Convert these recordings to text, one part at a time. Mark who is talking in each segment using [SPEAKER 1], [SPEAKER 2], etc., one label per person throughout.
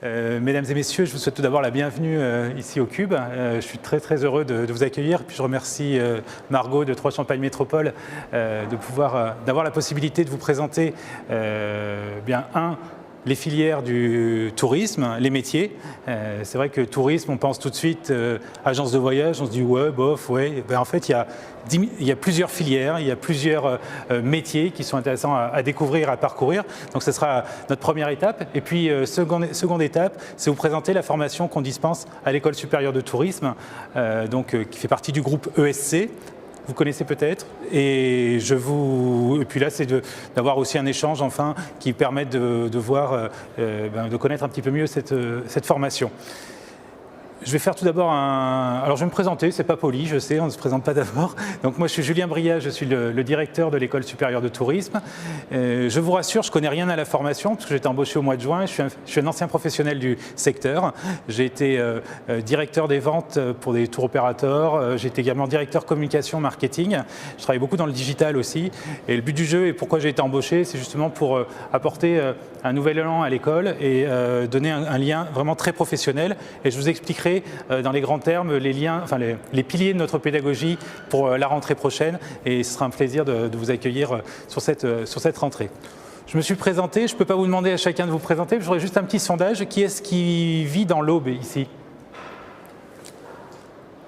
[SPEAKER 1] Mesdames et messieurs, je vous souhaite tout d'abord la bienvenue ici au Cube. Je suis très heureux de vous accueillir. Puis je remercie Margot de Trois Champagnes Métropole d'avoir la possibilité de vous présenter les filières du tourisme, les métiers. C'est vrai que tourisme, on pense tout de suite agence de voyage, on se dit ouais, bof, ouais. Ben, en fait, il y a plusieurs filières, il y a plusieurs métiers qui sont intéressants à découvrir, à parcourir. Donc ce sera notre première étape. Et puis seconde étape, c'est vous présenter la formation qu'on dispense à l'École supérieure de tourisme, qui fait partie du groupe ESC. Vous connaissez peut-être, et puis là c'est d'avoir aussi un échange enfin qui permette de connaître un petit peu mieux cette formation. Je vais faire tout d'abord alors je vais me présenter, c'est pas poli, je sais, on ne se présente pas d'abord. Donc moi je suis Julien Briat, je suis le directeur de l'École supérieure de tourisme. Je vous rassure, je connais rien à la formation parce que j'ai été embauché au mois de juin. Je suis un ancien professionnel du secteur. J'ai été directeur des ventes pour des tours opérateurs. J'ai été également directeur communication marketing. Je travaille beaucoup dans le digital aussi. Et le but du jeu et pourquoi j'ai été embauché, c'est justement pour apporter un nouvel élan à l'école et donner un lien vraiment très professionnel. Et je vous expliquerai dans les grands termes les piliers de notre pédagogie pour la rentrée prochaine, et ce sera un plaisir de vous accueillir sur cette rentrée. Je me suis présenté, je ne peux pas vous demander à chacun de vous présenter, j'aurais juste un petit sondage. Qui est-ce qui vit dans l'Aube ici?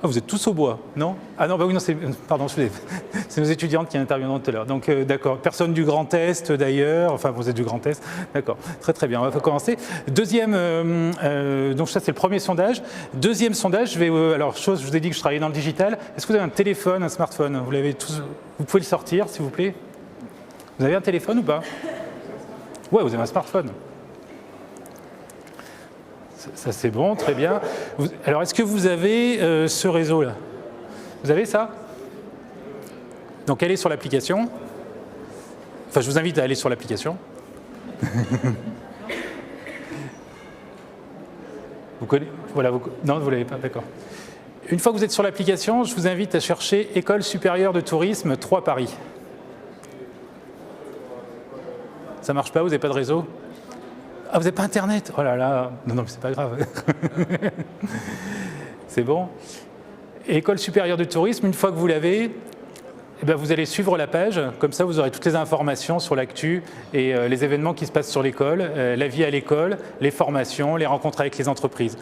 [SPEAKER 1] Ah, vous êtes tous au bois, non? Ah non, bah oui, non, pardon, c'est nos étudiantes qui interviendront tout à l'heure. Donc d'accord, personne du Grand Est d'ailleurs, enfin vous êtes du Grand Est, d'accord, très bien, on va commencer. Deuxième, donc ça c'est le premier sondage. Deuxième sondage, je vous ai dit que je travaillais dans le digital. Est-ce que vous avez un téléphone, un smartphone? Vous pouvez le sortir s'il vous plaît? Vous avez un téléphone ou pas? Ouais, vous avez un smartphone. Ça c'est bon, très bien. Alors est-ce que vous avez ce réseau-là? Vous avez ça? Donc allez sur l'application. Enfin, je vous invite à aller sur l'application. Vous connaissez? Voilà, non, vous ne l'avez pas, d'accord. Une fois que vous êtes sur l'application, je vous invite à chercher École supérieure de tourisme 3 Paris. Ça ne marche pas? Vous n'avez pas de réseau? Ah, vous n'avez pas Internet? Oh là là, non, mais c'est pas grave. C'est bon. École supérieure de tourisme, une fois que vous l'avez, vous allez suivre la page. Comme ça, vous aurez toutes les informations sur l'actu et les événements qui se passent sur l'école, la vie à l'école, les formations, les rencontres avec les entreprises.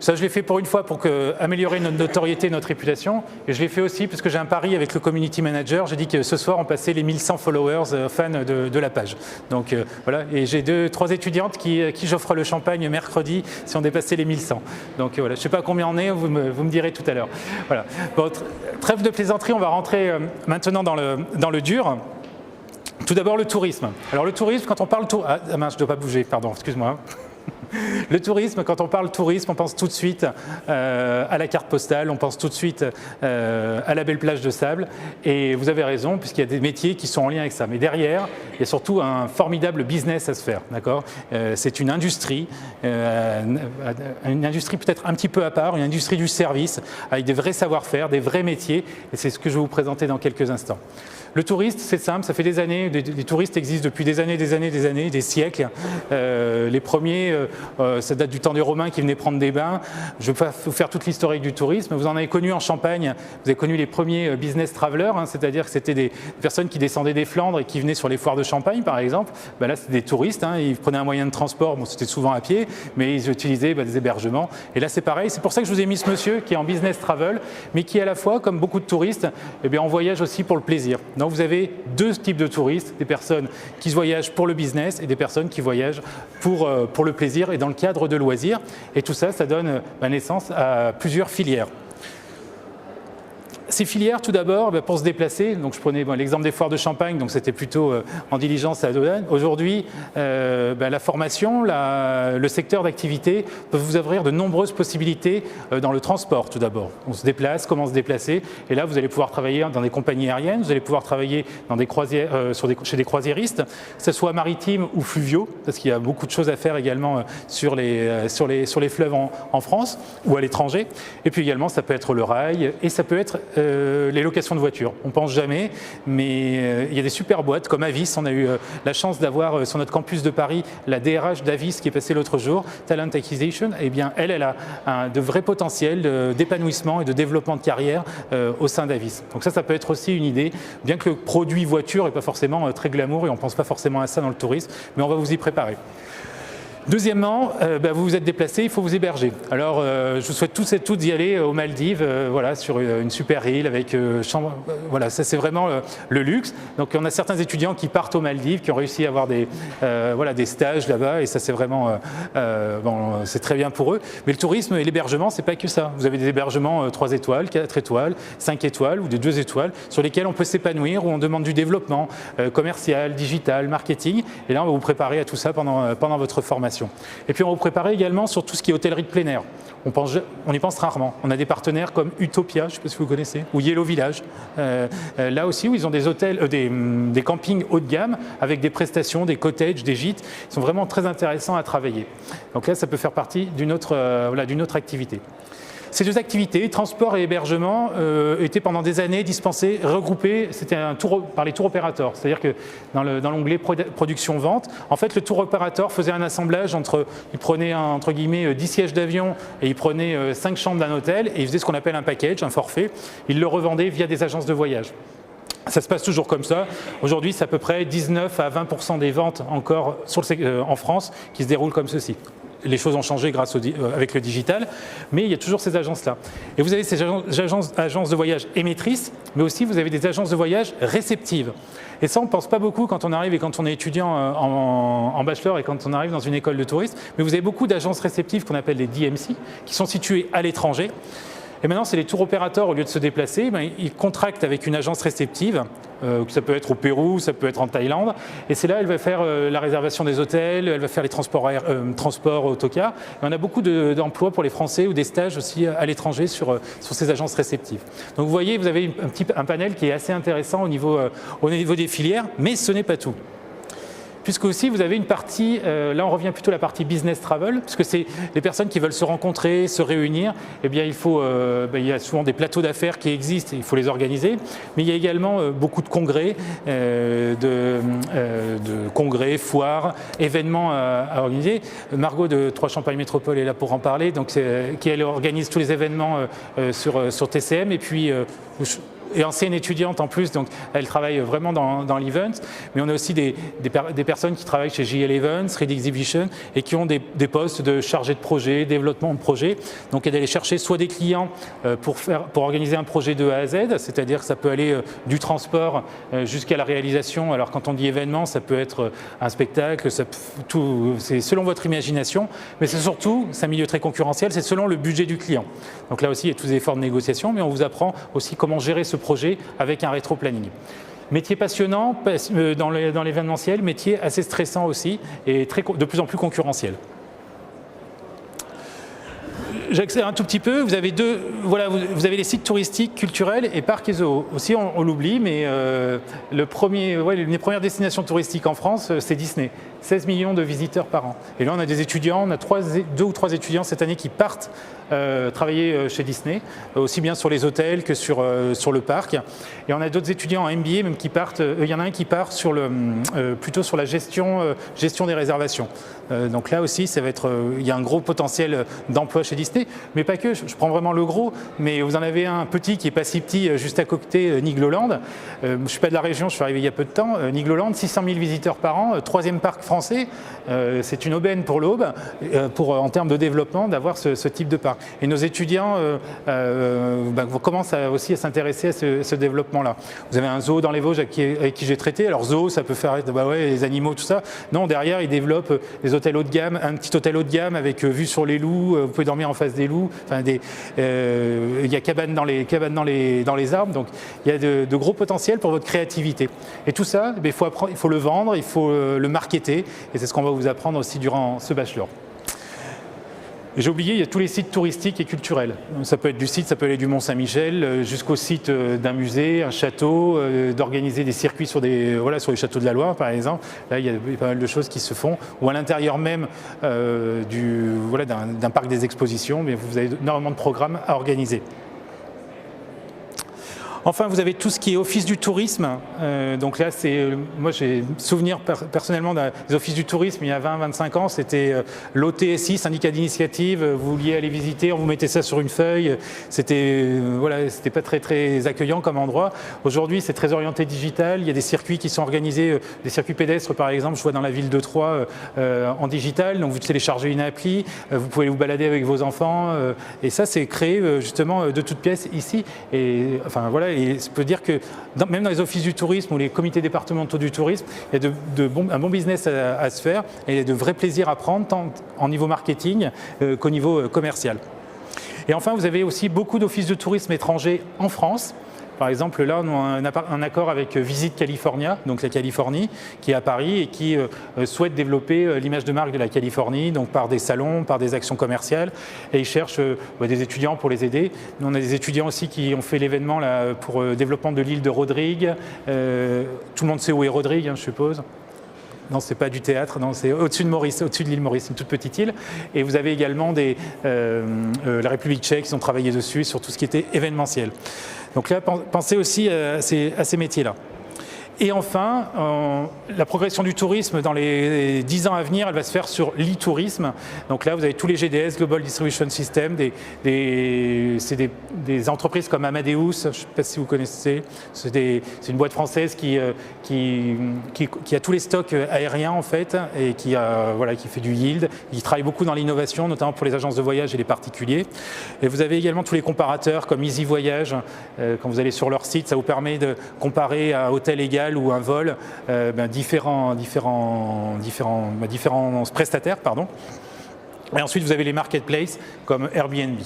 [SPEAKER 1] Ça, je l'ai fait pour une fois pour améliorer notre notoriété, notre réputation. Et je l'ai fait aussi parce que j'ai un pari avec le community manager. J'ai dit que ce soir, on passait les 1100 followers fans de la page. Donc voilà, et j'ai 2-3 étudiantes qui j'offre le champagne mercredi si on dépassait les 1100. Donc voilà, je ne sais pas combien on est, vous me direz tout à l'heure. Voilà. Bon, trêve de plaisanterie, on va rentrer maintenant dans le dur. Tout d'abord, le tourisme. Alors le tourisme, quand on parle ah mince, je ne dois pas bouger, pardon, excuse-moi. Le tourisme, quand on parle tourisme, on pense tout de suite à la carte postale, on pense tout de suite à la belle plage de sable. Et vous avez raison, puisqu'il y a des métiers qui sont en lien avec ça. Mais derrière, il y a surtout un formidable business à se faire. D'accord ? C'est une industrie peut-être un petit peu à part, une industrie du service, avec des vrais savoir-faire, des vrais métiers. Et c'est ce que je vais vous présenter dans quelques instants. Le touriste, c'est simple, ça fait des années, les touristes existent depuis des années, des siècles. Les premiers, ça date du temps des Romains qui venaient prendre des bains. Je ne vais pas vous faire toute l'historique du tourisme. Vous en avez connu en Champagne, vous avez connu les premiers business travelers, c'est-à-dire que c'était des personnes qui descendaient des Flandres et qui venaient sur les foires de Champagne, par exemple. Là, c'était des touristes, ils prenaient un moyen de transport, bon, c'était souvent à pied, mais ils utilisaient des hébergements. Et là, c'est pareil, c'est pour ça que je vous ai mis ce monsieur qui est en business travel, mais qui à la fois, comme beaucoup de touristes, on voyage aussi pour le plaisir. Donc vous avez 2 types de touristes, des personnes qui voyagent pour le business et des personnes qui voyagent pour le plaisir et dans le cadre de loisirs. Et tout ça, ça donne naissance à plusieurs filières. Ces filières, tout d'abord, pour se déplacer, donc je prenais l'exemple des foires de Champagne, donc c'était plutôt en diligence à la douane. Aujourd'hui, la formation, le secteur d'activité peuvent vous ouvrir de nombreuses possibilités dans le transport, tout d'abord. On se déplace, comment se déplacer, et là, vous allez pouvoir travailler dans des compagnies aériennes, vous allez pouvoir travailler dans des croisières, chez des croisiéristes, que ce soit maritimes ou fluviaux, parce qu'il y a beaucoup de choses à faire également sur les fleuves en France ou à l'étranger. Et puis également, ça peut être le rail, et ça peut être les locations de voitures. On ne pense jamais, mais il y a des super boîtes comme Avis. On a eu la chance d'avoir sur notre campus de Paris la DRH d'Avis qui est passée l'autre jour, Talent Acquisition. Eh bien, elle a de vrais potentiels d'épanouissement et de développement de carrière au sein d'Avis. Donc ça peut être aussi une idée, bien que le produit voiture n'est pas forcément très glamour et on ne pense pas forcément à ça dans le tourisme, mais on va vous y préparer. Deuxièmement, vous vous êtes déplacé, il faut vous héberger. Alors, je vous souhaite tous et toutes d'y aller aux Maldives, voilà, sur une super île avec chambre. Voilà, ça c'est vraiment le luxe. Donc, on a certains étudiants qui partent aux Maldives, qui ont réussi à avoir des stages là-bas, et ça c'est vraiment, c'est très bien pour eux. Mais le tourisme et l'hébergement, c'est pas que ça. Vous avez des hébergements 3 étoiles, 4 étoiles, 5 étoiles ou des 2 étoiles, sur lesquels on peut s'épanouir, où on demande du développement commercial, digital, marketing. Et là, on va vous préparer à tout ça pendant votre formation. Et puis on va vous préparer également sur tout ce qui est hôtellerie de plein air. On y pense rarement. On a des partenaires comme Utopia, je ne sais pas si vous connaissez, ou Yellow Village. Là aussi, où ils ont des hôtels, des campings haut de gamme avec des prestations, des cottages, des gîtes. Ils sont vraiment très intéressants à travailler. Donc là, ça peut faire partie d'une autre activité. Ces 2 activités, transport et hébergement, étaient pendant des années dispensées, regroupées. C'était par les tours opérateurs. C'est-à-dire que dans l'onglet production-vente, en fait, le tour opérateur faisait un assemblage il prenait entre guillemets 10 sièges d'avion et il prenait 5 chambres d'un hôtel et il faisait ce qu'on appelle un package, un forfait. Il le revendait via des agences de voyage. Ça se passe toujours comme ça. Aujourd'hui, c'est à peu près 19 à 20% des ventes encore en France qui se déroulent comme ceci. Les choses ont changé avec le digital, mais il y a toujours ces agences-là. Et vous avez ces agences de voyage émettrices, mais aussi vous avez des agences de voyage réceptives. Et ça, on ne pense pas beaucoup quand on arrive et quand on est étudiant en bachelor et quand on arrive dans une école de tourisme, mais vous avez beaucoup d'agences réceptives qu'on appelle les DMC, qui sont situées à l'étranger. Et maintenant, c'est les tours opérateurs, au lieu de se déplacer, ils contractent avec une agence réceptive, ça peut être au Pérou, ça peut être en Thaïlande, et c'est là elle va faire la réservation des hôtels, elle va faire les transports autocars. Et on a beaucoup d'emplois pour les Français ou des stages aussi à l'étranger sur ces agences réceptives. Donc vous voyez, vous avez un panel qui est assez intéressant au niveau des filières, mais ce n'est pas tout. Puisque aussi vous avez une partie, là on revient plutôt à la partie business travel, puisque c'est les personnes qui veulent se rencontrer, se réunir, eh bien il y a souvent des plateaux d'affaires qui existent, il faut les organiser, mais il y a également beaucoup de congrès, congrès, foires, événements à organiser. Margot de Trois Champagnes Métropole est là pour en parler, donc elle organise tous les événements sur TCM, et puis et ancienne étudiante en plus, donc elle travaille vraiment dans l'event, mais on a aussi des personnes qui travaillent chez JL Events, Reed Exhibition, et qui ont des postes de chargé de projet, développement de projet. Donc elle est d'aller chercher soit des clients pour organiser un projet de A à Z, c'est-à-dire que ça peut aller du transport jusqu'à la réalisation. Alors quand on dit événement, ça peut être un spectacle, c'est selon votre imagination, mais c'est surtout, c'est un milieu très concurrentiel, c'est selon le budget du client. Donc là aussi, il y a tous les efforts de négociation, mais on vous apprend aussi comment gérer ce projet avec un rétro-planning. Métier passionnant dans l'événementiel, métier assez stressant aussi et de plus en plus concurrentiel. J'accélère un tout petit peu, vous avez vous avez les sites touristiques, culturels et parcs et zoos. Aussi, on l'oublie, mais les premières destinations touristiques en France, c'est Disney. 16 millions de visiteurs par an. Et là, on a des étudiants, on a 2 ou 3 étudiants cette année qui partent travailler chez Disney, aussi bien sur les hôtels que sur le parc. Et on a d'autres étudiants en MBA même qui partent, il y en a un qui part plutôt sur la gestion des réservations. Donc là aussi, il y a un gros potentiel d'emploi chez Disney, mais pas que, je prends vraiment le gros, mais vous en avez un petit qui n'est pas si petit, juste à côté, Nigloland. Je ne suis pas de la région, je suis arrivé il y a peu de temps. Nigloland, 600 000 visiteurs par an, 3e parc français, c'est une aubaine pour l'Aube, en termes de développement, d'avoir ce type de parc. Et nos étudiants commencent aussi à s'intéresser à ce développement-là. Vous avez un zoo dans les Vosges avec qui j'ai traité. Alors zoo, ça peut faire les animaux, tout ça. Non, derrière, ils développent des hôtels haut de gamme, un petit hôtel haut de gamme avec vue sur les loups. Vous pouvez dormir en face des loups. Enfin, il y a cabanes dans les arbres. Donc, il y a de gros potentiels pour votre créativité. Et tout ça, il faut le vendre, il faut le marketer. Et c'est ce qu'on va vous apprendre aussi durant ce bachelor. J'ai oublié, il y a tous les sites touristiques et culturels. Ça peut être ça peut aller du Mont-Saint-Michel jusqu'au site d'un musée, un château, d'organiser des circuits sur les châteaux de la Loire, par exemple. Là, il y a pas mal de choses qui se font. Ou à l'intérieur même d'un parc des expositions, mais vous avez énormément de programmes à organiser. Enfin, vous avez tout ce qui est office du tourisme. Donc là, moi j'ai souvenir personnellement des offices du tourisme il y a 20-25 ans, c'était l'OTSI, syndicat d'initiative, vous vouliez aller visiter, on vous mettait ça sur une feuille, c'était c'était pas très accueillant comme endroit. Aujourd'hui, c'est très orienté digital, il y a des circuits qui sont organisés, des circuits pédestres par exemple, je vois dans la ville de Troyes en digital, donc vous téléchargez une appli, vous pouvez vous balader avec vos enfants, et ça c'est créé justement de toutes pièces ici. Et enfin voilà, et je peux dire que même dans les offices du tourisme ou les comités départementaux du tourisme, il y a un bon business à se faire et de vrais plaisirs à prendre tant en niveau marketing qu'au niveau commercial. Et enfin, vous avez aussi beaucoup d'offices de tourisme étrangers en France. Par exemple, là, on a un accord avec Visit California, donc la Californie, qui est à Paris et qui souhaite développer l'image de marque de la Californie, donc par des salons, par des actions commerciales. Et ils cherchent des étudiants pour les aider. Nous, on a des étudiants aussi qui ont fait l'événement pour le développement de l'île de Rodrigue. Tout le monde sait où est Rodrigue, je suppose. Non, c'est pas du théâtre, non, c'est au-dessus de Maurice, au-dessus de l'île Maurice, une toute petite île. Et vous avez également la République tchèque qui ont travaillé dessus sur tout ce qui était événementiel. Donc là, pensez aussi à ces métiers-là. Et enfin, la progression du tourisme dans les 10 ans à venir, elle va se faire sur l'e-tourisme. Donc là, vous avez tous les GDS, Global Distribution System, c'est des entreprises comme Amadeus, je ne sais pas si vous connaissez, c'est une boîte française qui a tous les stocks aériens en fait, et qui fait du yield, qui travaille beaucoup dans l'innovation, notamment pour les agences de voyage et les particuliers. Et vous avez également tous les comparateurs comme Easy Voyage, quand vous allez sur leur site, ça vous permet de comparer à hôtel égal ou un vol, différents prestataires. Et ensuite, vous avez les marketplaces comme Airbnb.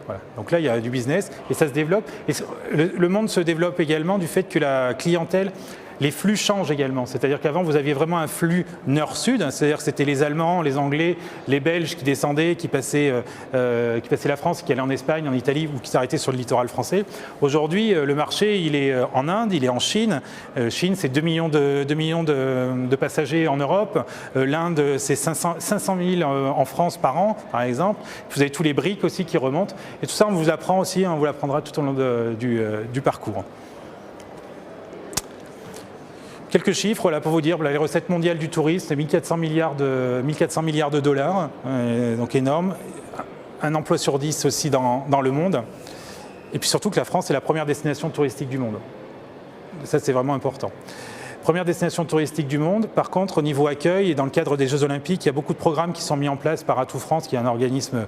[SPEAKER 1] Voilà. Donc là, il y a du business et ça se développe. Et le monde se développe également du fait que la clientèle, les flux changent également. C'est-à-dire qu'avant, vous aviez vraiment un flux nord-sud, c'est-à-dire que c'était les Allemands, les Anglais, les Belges qui descendaient, qui passaient la France, qui allaient en Espagne, en Italie ou qui s'arrêtaient sur le littoral français. Aujourd'hui, le marché, il est en Inde, il est en Chine. Chine, c'est 2 millions de passagers en Europe. L'Inde, c'est 500 000 en France par an, par exemple. Vous avez tous les briques aussi qui remontent. Et tout ça, on vous apprend aussi, on vous l'apprendra tout au long du parcours. Quelques chiffres là, pour vous dire, les recettes mondiales du tourisme, c'est 1400 milliards de dollars, donc énorme. Un emploi sur 10 aussi dans le monde. Et puis surtout que la France est la première destination touristique du monde. Ça, c'est vraiment important. Première destination touristique du monde. Par contre, au niveau accueil et dans le cadre des Jeux Olympiques, il y a beaucoup de programmes qui sont mis en place par Atout France, qui est un organisme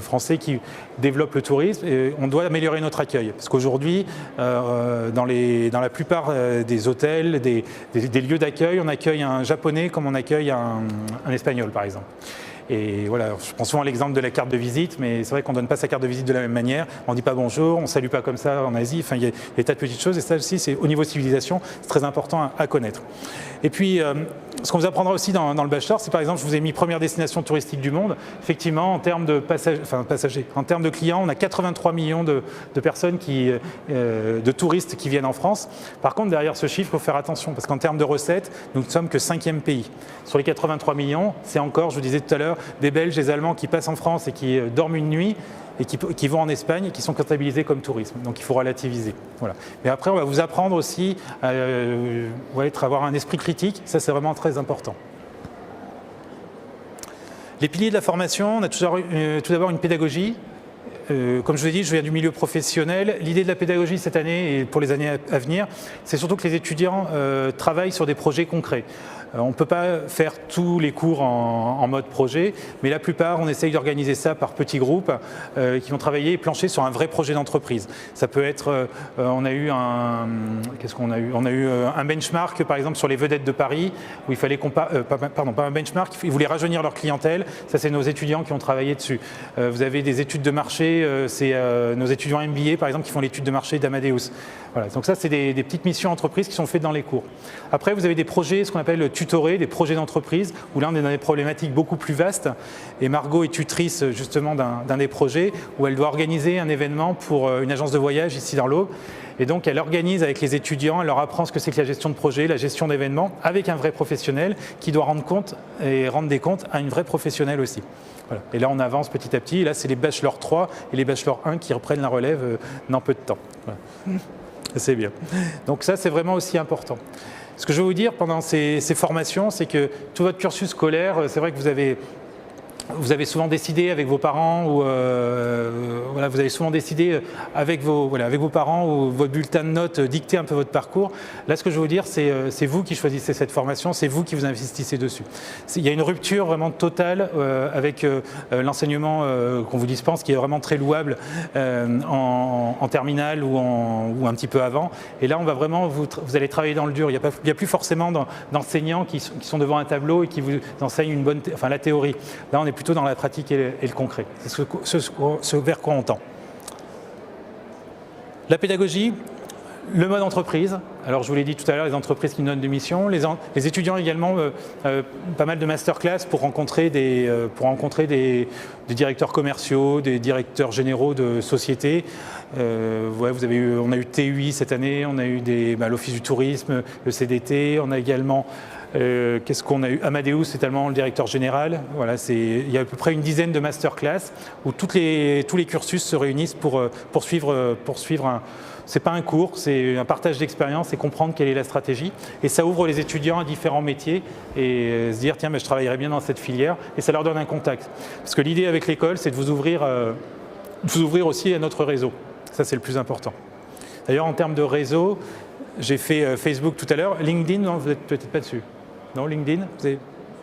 [SPEAKER 1] français qui développe le tourisme. Et on doit améliorer notre accueil. Parce qu'aujourd'hui, dans la plupart des hôtels, des lieux d'accueil, on accueille un Japonais comme on accueille un Espagnol, par exemple. Et voilà, je prends souvent l'exemple de la carte de visite, mais c'est vrai qu'on ne donne pas sa carte de visite de la même manière. On ne dit pas bonjour, on ne salue pas comme ça en Asie. Enfin, il y a des tas de petites choses. Et ça aussi, c'est au niveau civilisation, c'est très important à connaître. Et puis, ce qu'on vous apprendra aussi dans le bachelor, c'est par exemple, je vous ai mis première destination touristique du monde. Effectivement, en termes de passagers, en termes de clients, on a 83 millions de personnes de touristes qui viennent en France. Par contre, derrière ce chiffre, il faut faire attention, parce qu'en termes de recettes, nous ne sommes que 5e pays. Sur les 83 millions, c'est encore, je vous disais tout à l'heure, des Belges, des Allemands qui passent en France et qui dorment une nuit et qui vont en Espagne et qui sont comptabilisés comme tourisme. Donc il faut relativiser. Voilà. Mais après, on va vous apprendre aussi à avoir un esprit critique. Ça, c'est vraiment très important. Les piliers de la formation, on a tout d'abord une pédagogie. Comme je vous l'ai dit, je viens du milieu professionnel. L'idée de la pédagogie cette année et pour les années à venir, c'est surtout que les étudiants travaillent sur des projets concrets. On ne peut pas faire tous les cours en mode projet, mais la plupart, on essaye d'organiser ça par petits groupes qui vont travailler et plancher sur un vrai projet d'entreprise. Ça peut être, on a eu un benchmark par exemple sur les vedettes de Paris où il fallait pas un benchmark, ils voulaient rajeunir leur clientèle. Ça, c'est nos étudiants qui ont travaillé dessus. Vous avez des études de marché, c'est nos étudiants MBA par exemple qui font l'étude de marché d'Amadeus. Voilà. Donc ça, c'est des petites missions entreprises qui sont faites dans les cours. Après, vous avez des projets, ce qu'on appelle le tutoré des projets d'entreprise, où là on est dans des problématiques beaucoup plus vastes. Et Margot est tutrice justement d'un des projets, où elle doit organiser un événement pour une agence de voyage ici dans l'Aube. Et donc elle organise avec les étudiants, elle leur apprend ce que c'est que la gestion de projet, la gestion d'événements, avec un vrai professionnel qui doit rendre compte et rendre des comptes à une vraie professionnelle aussi. Voilà. Et là on avance petit à petit, et là c'est les bachelors 3 et les bachelors 1 qui reprennent la relève dans peu de temps. Voilà. C'est bien. Donc ça c'est vraiment aussi important. Ce que je veux vous dire pendant ces formations, c'est que tout votre cursus scolaire, c'est vrai que vous avez souvent décidé avec vos parents ou voilà, vous avez souvent décidé avec vos parents ou votre bulletin de notes dicter un peu votre parcours. Là, ce que je veux vous dire, c'est vous qui choisissez cette formation, c'est vous qui vous investissez dessus. Il y a une rupture vraiment totale avec l'enseignement qu'on vous dispense, qui est vraiment très louable en terminale ou un petit peu avant. Et là, on va vraiment vous allez travailler dans le dur. Il n'y a plus forcément d'enseignants qui sont devant un tableau et qui vous enseignent la théorie. Là, on est plutôt dans la pratique et le concret. C'est ce vers quoi on tend. La pédagogie, le mode entreprise. Alors je vous l'ai dit tout à l'heure, les entreprises qui nous donnent des missions, les étudiants également, pas mal de masterclass pour rencontrer des directeurs commerciaux, des directeurs généraux de sociétés. On a eu TUI cette année, on a eu l'Office du tourisme, le CDT, on a également qu'est-ce qu'on a eu? Amadeus, c'est tellement le directeur général. Voilà, il y a à peu près une dizaine de masterclass où tous les cursus se réunissent pour suivre c'est pas un cours, c'est un partage d'expérience et comprendre quelle est la stratégie. Et ça ouvre les étudiants à différents métiers et se dire tiens, je travaillerai bien dans cette filière, et ça leur donne un contact. Parce que l'idée avec l'école, c'est de vous ouvrir aussi à notre réseau. Ça, c'est le plus important. D'ailleurs, en termes de réseau, j'ai fait Facebook tout à l'heure. LinkedIn, non, vous n'êtes peut-être pas dessus. Non, LinkedIn,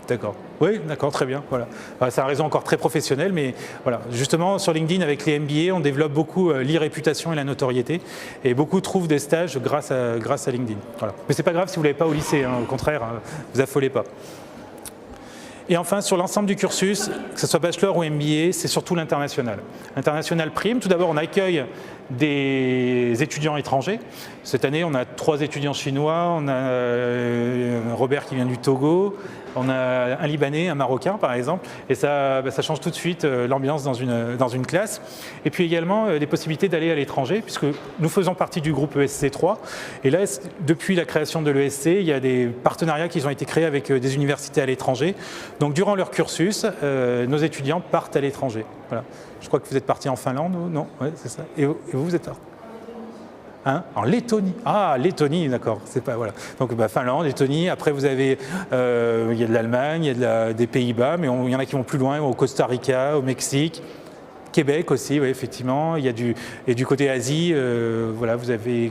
[SPEAKER 1] d'accord. Oui, d'accord, très bien. Voilà. C'est un réseau encore très professionnel, mais voilà. Justement, sur LinkedIn, avec les MBA, on développe beaucoup l'e-réputation et la notoriété. Et beaucoup trouvent des stages grâce à LinkedIn. Voilà. Mais ce n'est pas grave si vous ne l'avez pas au lycée, hein, au contraire, vous affolez pas. Et enfin, sur l'ensemble du cursus, que ce soit bachelor ou MBA, c'est surtout l'international. L'international prime. Tout d'abord, on accueille des étudiants étrangers. Cette année, on a 3 étudiants chinois, on a Robert qui vient du Togo, on a un Libanais, un Marocain par exemple, et ça change tout de suite l'ambiance dans une classe. Et puis également des possibilités d'aller à l'étranger, puisque nous faisons partie du groupe ESC 3. Et là, depuis la création de l'ESC, il y a des partenariats qui ont été créés avec des universités à l'étranger. Donc durant leur cursus, nos étudiants partent à l'étranger. Voilà. Je crois que vous êtes parti en Finlande, ou non? Oui, c'est ça. Et vous êtes là? En Lettonie. Ah, Lettonie, d'accord. C'est pas voilà. Donc Finlande, Lettonie. Après vous avez, il y a de l'Allemagne, il y a des Pays-Bas, mais il y en a qui vont plus loin, au Costa Rica, au Mexique, Québec aussi, oui, effectivement. Il y a du côté Asie, voilà, vous avez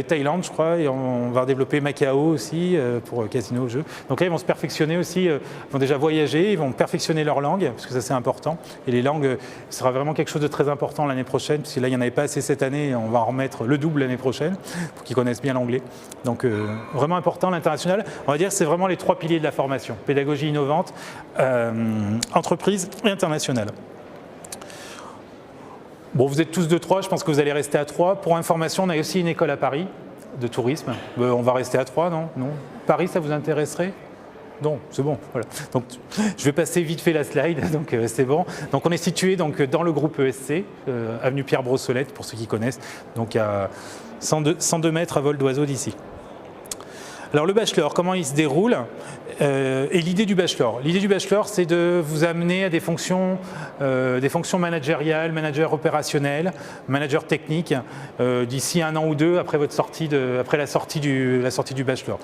[SPEAKER 1] Thaïlande, je crois, et on va développer Macao aussi pour casino, jeux. Donc là, ils vont se perfectionner aussi, ils vont déjà voyager, ils vont perfectionner leur langue, parce que ça, c'est important. Et les langues, ce sera vraiment quelque chose de très important l'année prochaine, parce que là, il n'y en avait pas assez cette année, et on va en remettre le double l'année prochaine, pour qu'ils connaissent bien l'anglais. Donc, vraiment important, l'international. On va dire que c'est vraiment les 3 piliers de la formation. Pédagogie innovante, entreprise et internationale. Bon, vous êtes tous de 3, je pense que vous allez rester à 3. Pour information, on a aussi une école à Paris de tourisme. On va rester à 3, non? Paris, ça vous intéresserait? Non, c'est bon. Voilà. Donc, je vais passer vite fait la slide, donc c'est bon. Donc, on est situé dans le groupe ESC, avenue Pierre-Brossolette, pour ceux qui connaissent, donc à 102 mètres à vol d'oiseau d'ici. Alors le bachelor, comment il se déroule et l'idée du bachelor. L'idée du bachelor, c'est de vous amener à des fonctions managériales, manager opérationnel, manager technique, d'ici 1 an ou 2 après la sortie du bachelor.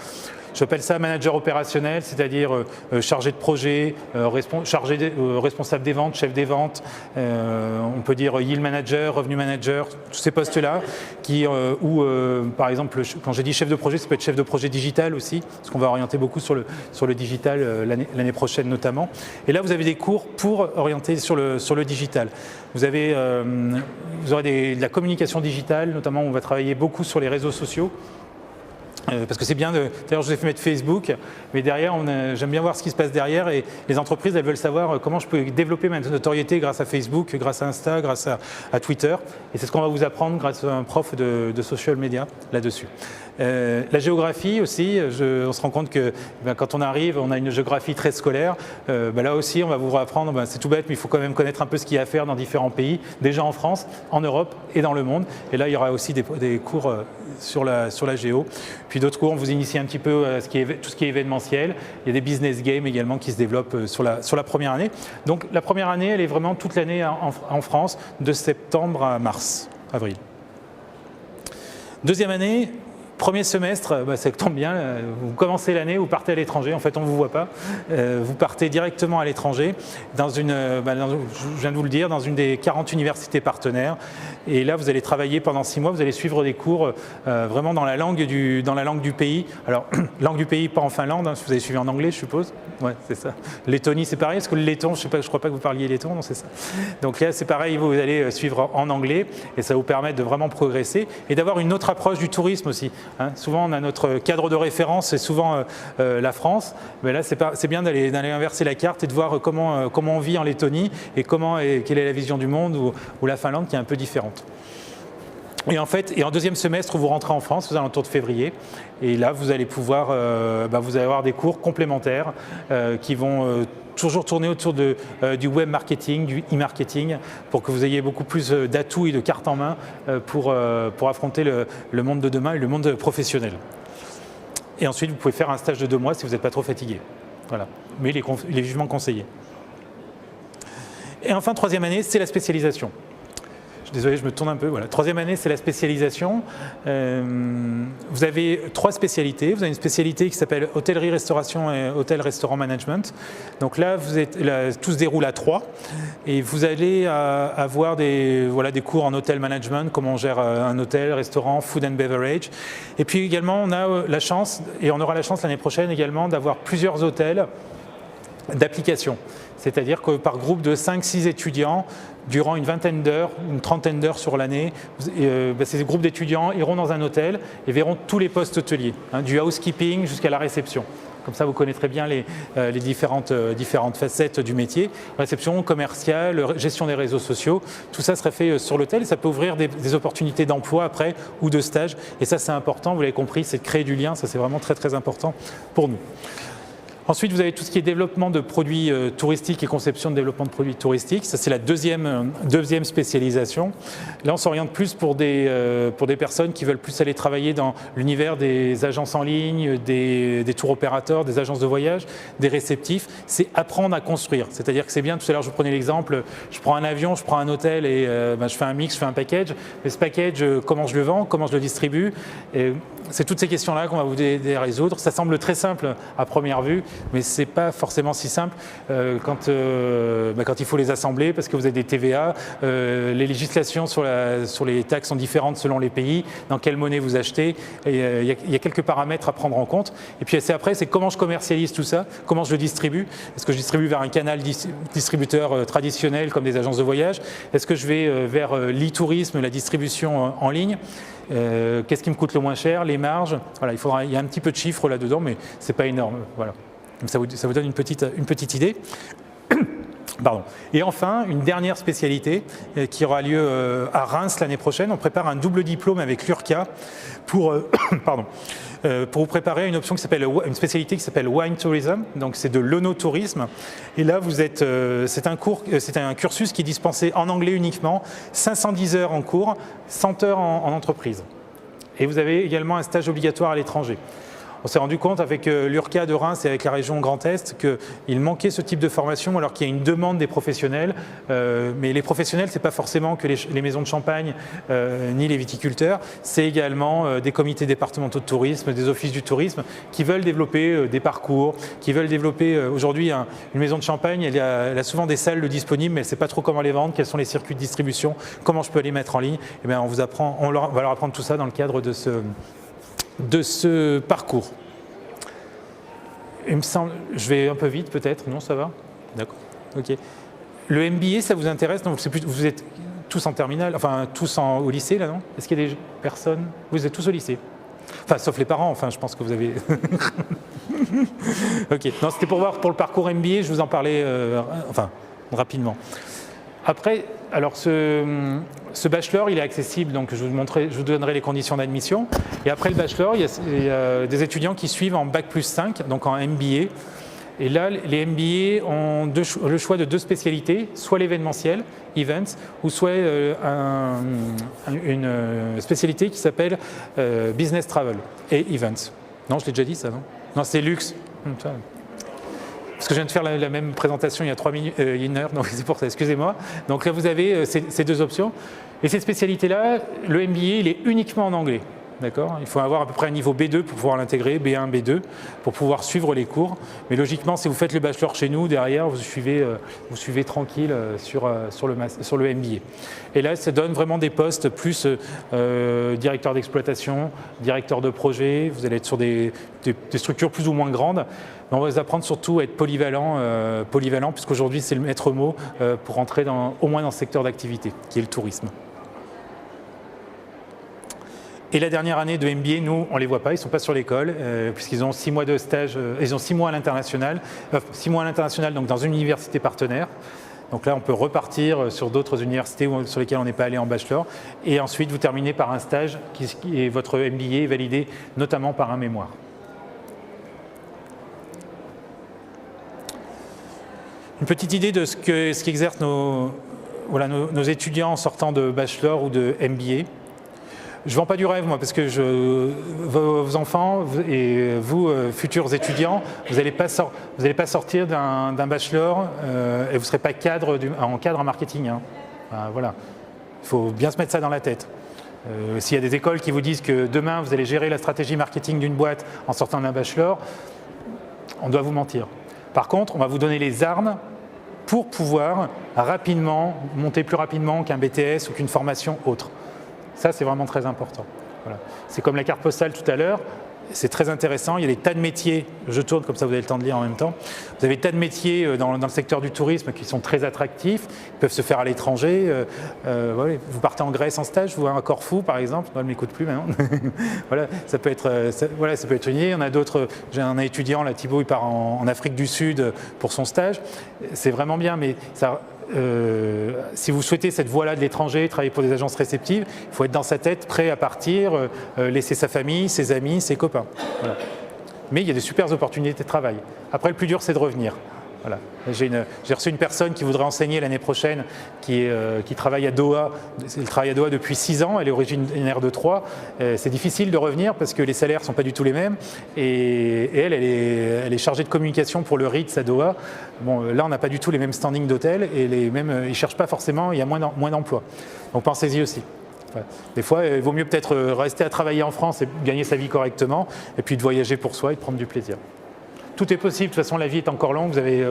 [SPEAKER 1] J'appelle ça manager opérationnel, c'est-à-dire chargé de projet, responsable des ventes, chef des ventes, on peut dire yield manager, revenu manager, tous ces postes-là, par exemple, quand j'ai dit chef de projet, ça peut être chef de projet digital aussi, parce qu'on va orienter beaucoup sur le digital l'année prochaine notamment. Et là, vous avez des cours pour orienter sur le digital. Vous aurez de la communication digitale, notamment on va travailler beaucoup sur les réseaux sociaux. Parce que c'est bien, d'ailleurs je vous ai fait mettre Facebook, mais derrière j'aime bien voir ce qui se passe derrière, et les entreprises elles veulent savoir comment je peux développer ma notoriété grâce à Facebook, grâce à Insta, grâce à Twitter, et c'est ce qu'on va vous apprendre grâce à un prof de social media là-dessus. La géographie aussi, on se rend compte que quand on arrive, on a une géographie très scolaire. Là aussi, on va vous apprendre, c'est tout bête, mais il faut quand même connaître un peu ce qu'il y a à faire dans différents pays, déjà en France, en Europe et dans le monde. Et là, il y aura aussi des cours sur la géo. Puis d'autres cours, on vous initie un petit peu à tout ce qui est événementiel. Il y a des business games également qui se développent sur la première année. Donc la première année, elle est vraiment toute l'année en France, de septembre à mars, avril. Deuxième année, premier semestre, ça tombe bien, vous commencez l'année, vous partez à l'étranger, en fait on ne vous voit pas, vous partez directement à l'étranger, je viens de vous le dire, dans une des 40 universités partenaires, et là vous allez travailler pendant 6 mois, vous allez suivre des cours vraiment dans la langue du pays. Alors, langue du pays, pas en Finlande, vous avez suivi en anglais je suppose. Ouais, c'est ça. Lettonie c'est pareil, parce que le letton, je crois pas que vous parliez letton, non c'est ça. Donc là c'est pareil, vous allez suivre en anglais, et ça va vous permettre de vraiment progresser, et d'avoir une autre approche du tourisme aussi. Souvent, on a notre cadre de référence, c'est souvent la France. Mais là, c'est bien d'aller inverser la carte et de voir comment on vit en Lettonie et quelle est la vision du monde ou la Finlande qui est un peu différente. Et en fait, en deuxième semestre, vous rentrez en France aux alentours de février. Et là, vous allez pouvoir, vous allez avoir des cours complémentaires qui vont toujours tourner autour du web marketing, du e-marketing, pour que vous ayez beaucoup plus d'atouts et de cartes en main pour affronter le monde de demain et le monde professionnel. Et ensuite, vous pouvez faire un stage de 2 mois si vous n'êtes pas trop fatigué. Voilà. Mais il est vivement conseillé. Et enfin, troisième année, c'est la spécialisation. Désolé, je me tourne un peu. Voilà. Troisième année, c'est la spécialisation. Vous avez 3 spécialités. Vous avez une spécialité qui s'appelle hôtellerie-restauration et hôtel-restaurant management. Donc là, tout se déroule à 3. Et vous allez avoir des cours en hôtel management, comment on gère un hôtel, restaurant, food and beverage. Et puis également, on a la chance, et on aura la chance l'année prochaine également, d'avoir plusieurs hôtels d'application. C'est-à-dire que par groupe de 5-6 étudiants, durant une vingtaine d'heures, une trentaine d'heures sur l'année, ces groupes d'étudiants iront dans un hôtel et verront tous les postes hôteliers, du housekeeping jusqu'à la réception. Comme ça, vous connaîtrez bien les différentes facettes du métier. Réception, commerciale, gestion des réseaux sociaux, tout ça serait fait sur l'hôtel. Ça peut ouvrir des opportunités d'emploi après ou de stage. Et ça, c'est important, vous l'avez compris, c'est de créer du lien. Ça, c'est vraiment très, très important pour nous. Ensuite, vous avez tout ce qui est développement de produits touristiques et conception de développement de produits touristiques. Ça, c'est la deuxième spécialisation. Là, on s'oriente plus pour des personnes qui veulent plus aller travailler dans l'univers des agences en ligne, des tours opérateurs, des agences de voyage, des réceptifs. C'est apprendre à construire. C'est-à-dire que c'est bien, tout à l'heure, je vous prenais l'exemple, je prends un avion, je prends un hôtel et je fais un mix, je fais un package. Mais ce package, comment je le vends, comment je le distribue, c'est toutes ces questions-là qu'on va vous aider à résoudre. Ça semble très simple à première vue, mais ce n'est pas forcément si simple quand il faut les assembler, parce que vous avez des TVA, les législations sur les taxes sont différentes selon les pays, dans quelle monnaie vous achetez, il y a quelques paramètres à prendre en compte. Et puis après, c'est comment je commercialise tout ça, comment je le distribue. Est-ce que je distribue vers un canal distributeur traditionnel comme des agences de voyage? Est-ce que je vais vers l'e-tourisme, la distribution en ligne? Qu'est-ce qui me coûte le moins cher, les marges? Voilà, il y a un petit peu de chiffres là-dedans, mais ce n'est pas énorme. Voilà. Ça vous donne une petite idée. Pardon. Et enfin, une dernière spécialité qui aura lieu à Reims l'année prochaine. On prépare un double diplôme avec l'URCA pour vous préparer à une une spécialité qui s'appelle Wine Tourism. Donc c'est de l'œnotourisme. Et là, c'est un cursus qui est dispensé en anglais uniquement, 510 heures en cours, 100 heures en entreprise. Et vous avez également un stage obligatoire à l'étranger. On s'est rendu compte avec l'URCA de Reims et avec la région Grand Est qu'il manquait ce type de formation alors qu'il y a une demande des professionnels. Mais les professionnels, ce n'est pas forcément que les maisons de champagne ni les viticulteurs, c'est également des comités départementaux de tourisme, des offices du tourisme qui veulent développer des parcours, qui veulent développer aujourd'hui une maison de champagne, elle a souvent des salles disponibles, mais elle ne sait pas trop comment les vendre, quels sont les circuits de distribution, comment je peux les mettre en ligne. Et bien, on va leur apprendre tout ça dans le cadre de ce parcours. Il me semble, je vais un peu vite peut-être, non ça va? D'accord, ok. Le MBA, ça vous intéresse? Donc, vous êtes tous en terminale, enfin tous au lycée là, non? Est-ce qu'il y a des personnes? Vous êtes tous au lycée? Enfin, sauf les parents, enfin je pense que vous avez... Ok, non, c'était pour voir pour le parcours MBA, je vous en parlais rapidement. Après, alors ce bachelor, il est accessible, donc je vous donnerai les conditions d'admission. Et après le bachelor, il y a des étudiants qui suivent en Bac+5, donc en MBA. Et là, les MBA ont le choix de 2 spécialités, soit l'événementiel, events, ou soit une spécialité qui s'appelle business travel et events. Non, je l'ai déjà dit ça, non? Non, c'est luxe. Parce que je viens de faire la même présentation il y a 3 minutes, une heure, donc c'est pour ça, excusez-moi. Donc là, vous avez ces 2 options. Et cette spécialité-là, le MBA, il est uniquement en anglais. D'accord ? Il faut avoir à peu près un niveau B2 pour pouvoir l'intégrer, B1, B2, pour pouvoir suivre les cours. Mais logiquement, si vous faites le bachelor chez nous, derrière, vous suivez tranquille sur le MBA. Et là, ça donne vraiment des postes plus directeur d'exploitation, directeur de projet. Vous allez être sur des structures plus ou moins grandes. Mais on va vous apprendre surtout à être polyvalent puisqu'aujourd'hui, c'est le maître mot pour entrer au moins dans ce secteur d'activité, qui est le tourisme. Et la dernière année de MBA, nous, on ne les voit pas, ils ne sont pas sur l'école, puisqu'ils ont 6 mois de stage, ils ont 6 mois à l'international, 6 mois à l'international, donc dans une université partenaire. Donc là, on peut repartir sur d'autres universités sur lesquelles on n'est pas allé en bachelor. Et ensuite, vous terminez par un stage et votre MBA est validé notamment par un mémoire. Une petite idée de ce qu'exercent nos étudiants en sortant de bachelor ou de MBA. Je ne vends pas du rêve, moi, parce que vos enfants et vous, futurs étudiants, vous n'allez pas sortir d'un bachelor et vous ne serez pas cadre en marketing. Hein. Voilà. Il faut bien se mettre ça dans la tête. S'il y a des écoles qui vous disent que demain, vous allez gérer la stratégie marketing d'une boîte en sortant d'un bachelor, on doit vous mentir. Par contre, on va vous donner les armes pour pouvoir monter plus rapidement qu'un BTS ou qu'une formation autre. Ça, c'est vraiment très important. Voilà. C'est comme la carte postale tout à l'heure, c'est très intéressant. Il y a des tas de métiers, je tourne comme ça vous avez le temps de lire en même temps. Vous avez des tas de métiers dans le secteur du tourisme qui sont très attractifs, qui peuvent se faire à l'étranger. Voilà. Vous partez en Grèce en stage, vous voyez à Corfou par exemple, non, elle ne m'écoute plus maintenant. Voilà, ça peut être une idée. On a d'autres, j'ai un étudiant, là, Thibaut, il part en Afrique du Sud pour son stage. C'est vraiment bien, mais ça. Si vous souhaitez cette voie-là de l'étranger, travailler pour des agences réceptives, il faut être dans sa tête, prêt à partir, laisser sa famille, ses amis, ses copains. Voilà. Mais il y a des super opportunités de travail. Après, le plus dur, c'est de revenir. Voilà. J'ai reçu une personne qui voudrait enseigner l'année prochaine, qui travaille à Doha. Elle travaille à Doha depuis 6 ans, elle est originaire de Troyes. C'est difficile de revenir parce que les salaires ne sont pas du tout les mêmes. Et elle est chargée de communication pour le Ritz à Doha. Bon, là, on n'a pas du tout les mêmes standings d'hôtel et ils ne cherchent pas forcément, il y a moins d'emplois. Donc pensez-y aussi. Ouais. Des fois, il vaut mieux peut-être rester à travailler en France et gagner sa vie correctement, et puis de voyager pour soi et de prendre du plaisir. Tout est possible, de toute façon la vie est encore longue, vous allez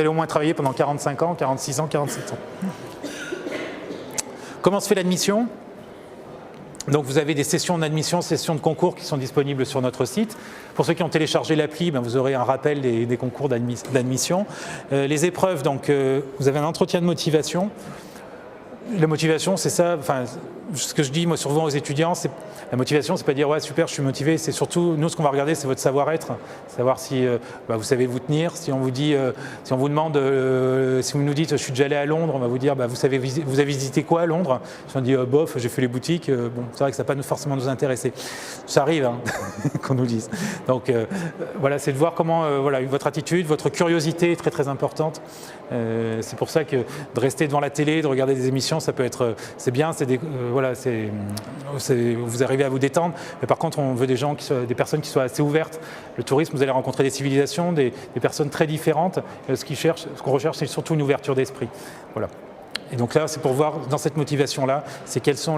[SPEAKER 1] au moins travailler pendant 45 ans, 46 ans, 47 ans. Comment se fait l'admission ? Donc vous avez des sessions d'admission, sessions de concours qui sont disponibles sur notre site. Pour ceux qui ont téléchargé l'appli, vous aurez un rappel des concours d'admission. Les épreuves, donc vous avez un entretien de motivation. La motivation, c'est ça, enfin, ce que je dis moi souvent aux étudiants, c'est la motivation, c'est pas dire ouais super, je suis motivé, c'est surtout nous ce qu'on va regarder, c'est votre savoir-être, savoir si vous savez vous tenir. Si on vous dit, si on vous demande, si vous nous dites je suis déjà allé à Londres, on va vous dire vous avez visité quoi à Londres ? Si on dit bof, j'ai fait les boutiques, bon c'est vrai que ça va pas forcément nous intéresser. Ça arrive hein, qu'on nous dise. Donc voilà, c'est de voir comment votre attitude, votre curiosité est très très importante. C'est pour ça que de rester devant la télé, de regarder des émissions, ça peut être, c'est bien, vous arrivez à vous détendre, mais par contre on veut des personnes qui soient assez ouvertes. Le tourisme, vous allez rencontrer des civilisations, des personnes très différentes. Ce qu'on recherche, c'est surtout une ouverture d'esprit. Voilà. Et donc là, c'est pour voir dans cette motivation-là, c'est quels sont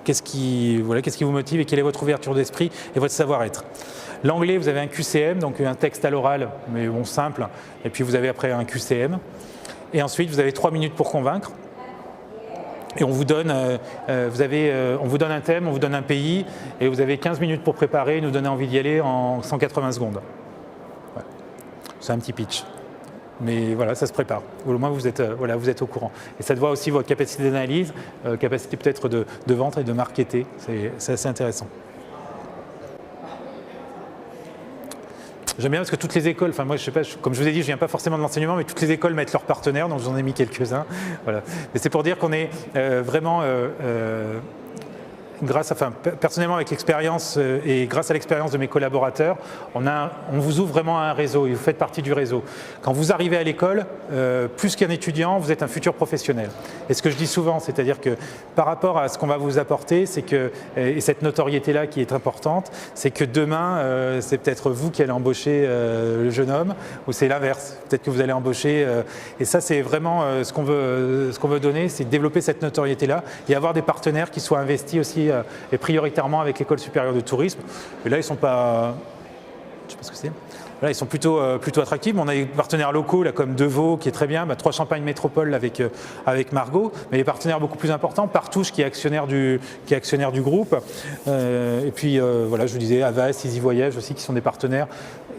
[SPEAKER 1] qu'est-ce qui vous motive et quelle est votre ouverture d'esprit et votre savoir-être. L'anglais, vous avez un QCM, donc un texte à l'oral, mais bon simple, et puis vous avez après un QCM. Et ensuite, vous avez 3 minutes pour convaincre. Et on vous donne, on vous donne un thème, on vous donne un pays, et vous avez 15 minutes pour préparer et nous donner envie d'y aller en 180 secondes. Ouais. C'est un petit pitch. Mais voilà, ça se prépare. Au moins, vous êtes au courant. Et ça te voit aussi votre capacité d'analyse, capacité peut-être de vente et de marketer. C'est assez intéressant. J'aime bien parce que toutes les écoles, enfin moi je sais pas, comme je vous ai dit, je viens pas forcément de l'enseignement, mais toutes les écoles mettent leurs partenaires, donc j'en ai mis quelques-uns. Voilà. Mais c'est pour dire qu'on est vraiment personnellement avec l'expérience et grâce à l'expérience de mes collaborateurs, on vous ouvre vraiment un réseau et vous faites partie du réseau. Quand vous arrivez à l'école, plus qu'un étudiant, vous êtes un futur professionnel. Et ce que je dis souvent, c'est-à-dire que par rapport à ce qu'on va vous apporter, c'est que, et cette notoriété-là qui est importante, c'est que demain, c'est peut-être vous qui allez embaucher le jeune homme, ou c'est l'inverse. Peut-être que vous allez embaucher, et ça c'est vraiment ce qu'on veut donner, c'est développer cette notoriété-là et avoir des partenaires qui soient investis aussi et prioritairement avec l'École supérieure de tourisme. Et là, ils sont pas, je sais pas ce que c'est. Là, ils sont plutôt attractifs. On a des partenaires locaux, là, comme Deveau, qui est très bien, 3 Champagne Métropole avec Margot, mais des partenaires beaucoup plus importants, Partouche, qui est actionnaire du groupe. Et puis, voilà, je vous disais, Havas, Easy Voyage aussi, qui sont des partenaires.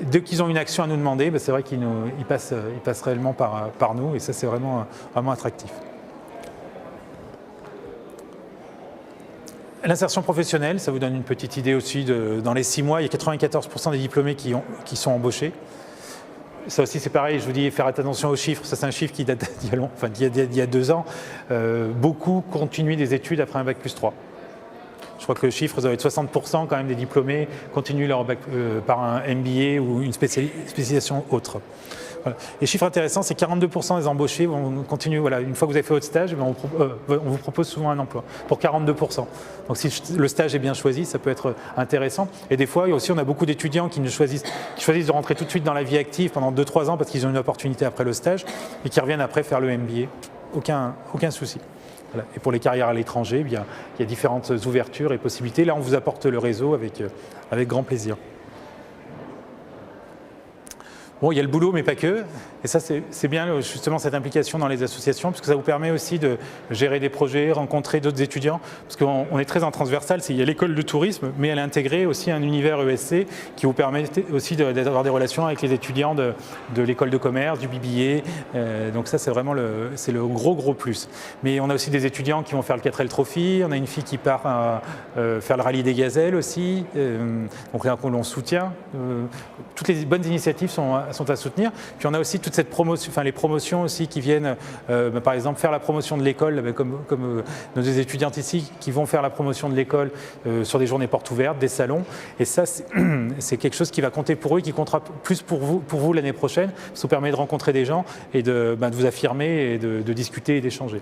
[SPEAKER 1] Dès qu'ils ont une action à nous demander, c'est vrai qu'ils passent réellement par nous, et ça, c'est vraiment attractif. L'insertion professionnelle, ça vous donne une petite idée aussi. Dans les 6 mois, il y a 94% des diplômés qui sont embauchés. Ça aussi, c'est pareil, je vous dis, faire attention aux chiffres. Ça, c'est un chiffre qui date d'il y a 2 ans. Beaucoup continuent des études après un Bac+3. Je crois que le chiffre, ça doit être 60% quand même des diplômés continuent leur bac par un MBA ou une spécialisation autre. Voilà. Les chiffres intéressants, c'est 42% des embauchés vont continuer. Voilà, une fois que vous avez fait votre stage, on vous propose souvent un emploi pour 42%. Donc si le stage est bien choisi, ça peut être intéressant. Et des fois, aussi, on a beaucoup d'étudiants qui choisissent de rentrer tout de suite dans la vie active pendant 2-3 ans parce qu'ils ont une opportunité après le stage et qui reviennent après faire le MBA. Aucun souci. Voilà. Et pour les carrières à l'étranger, il y a différentes ouvertures et possibilités. Là, on vous apporte le réseau avec grand plaisir. Bon, il y a le boulot, mais pas que. Et ça, c'est bien justement cette implication dans les associations, parce que ça vous permet aussi de gérer des projets, rencontrer d'autres étudiants, parce qu'on est très en transversal. Il y a l'école de tourisme, mais elle a intégré aussi un univers ESC qui vous permet aussi d'avoir des relations avec les étudiants de l'école de commerce, du BBA. Donc ça, c'est vraiment le gros plus. Mais on a aussi des étudiants qui vont faire le 4L Trophy. On a une fille qui part faire le rallye des gazelles aussi. Donc là, on soutient. Toutes les bonnes initiatives sont à soutenir. Puis on a aussi toute cette promotion, les promotions aussi qui viennent, par exemple, faire la promotion de l'école, comme nos étudiantes ici, qui vont faire la promotion de l'école sur des journées portes ouvertes, des salons. Et ça, c'est quelque chose qui va compter pour eux, qui comptera plus pour vous l'année prochaine. Ça vous permet de rencontrer des gens et de vous affirmer et de discuter et d'échanger.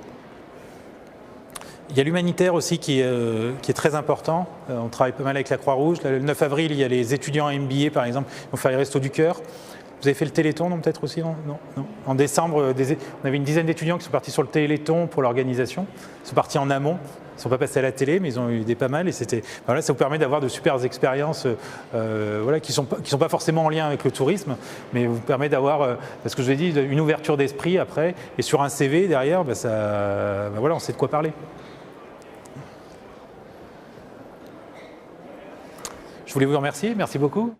[SPEAKER 1] Il y a l'humanitaire aussi qui est très important. On travaille pas mal avec la Croix-Rouge. Le 9 avril, il y a les étudiants en MBA, par exemple, qui vont faire les Restos du Cœur. Vous avez fait le Téléthon, non, peut-être aussi, non. En décembre, on avait une dizaine d'étudiants qui sont partis sur le Téléthon pour l'organisation. Ils sont partis en amont. Ils ne sont pas passés à la télé, mais ils ont eu des pas mal. Et voilà, ça vous permet d'avoir de super expériences voilà, qui sont pas forcément en lien avec le tourisme, mais vous permet d'avoir, parce que je vous ai dit, une ouverture d'esprit après. Et sur un CV, derrière, voilà, on sait de quoi parler. Je voulais vous remercier. Merci beaucoup.